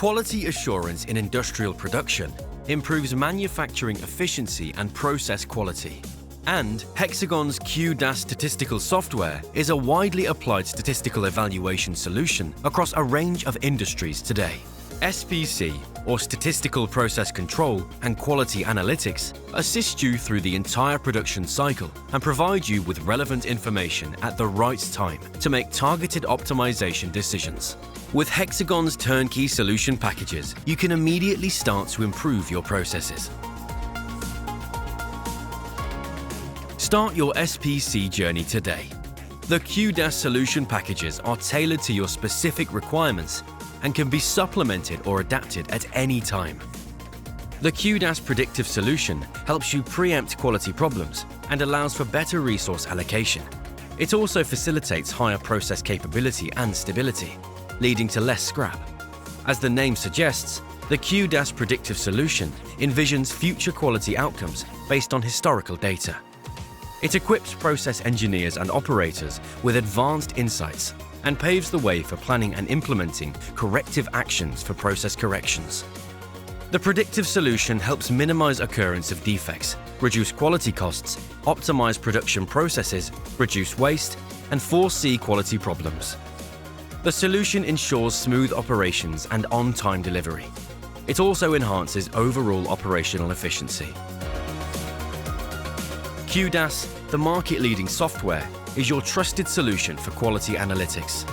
Quality assurance in industrial production improves manufacturing efficiency and process quality. And Hexagon's QDAS statistical software is a widely applied statistical evaluation solution across a range of industries today. SPC, or Statistical Process Control and Quality Analytics, assist you through the entire production cycle and provide you with relevant information at the right time to make targeted optimization decisions. With Hexagon's turnkey solution packages, you can immediately start to improve your processes. Start your SPC journey today. The QDAS solution packages are tailored to your specific requirements and can be supplemented or adapted at any time. The QDAS predictive solution helps you preempt quality problems and allows for better resource allocation. It also facilitates higher process capability and stability, leading to less scrap. As the name suggests, the QDAS predictive solution envisions future quality outcomes based on historical data. It equips process engineers and operators with advanced insights and paves the way for planning and implementing corrective actions for process corrections. The predictive solution helps minimize occurrence of defects, reduce quality costs, optimize production processes, reduce waste, and foresee quality problems. The solution ensures smooth operations and on-time delivery. It also enhances overall operational efficiency. QDAS, the market-leading software, is your trusted solution for quality analytics.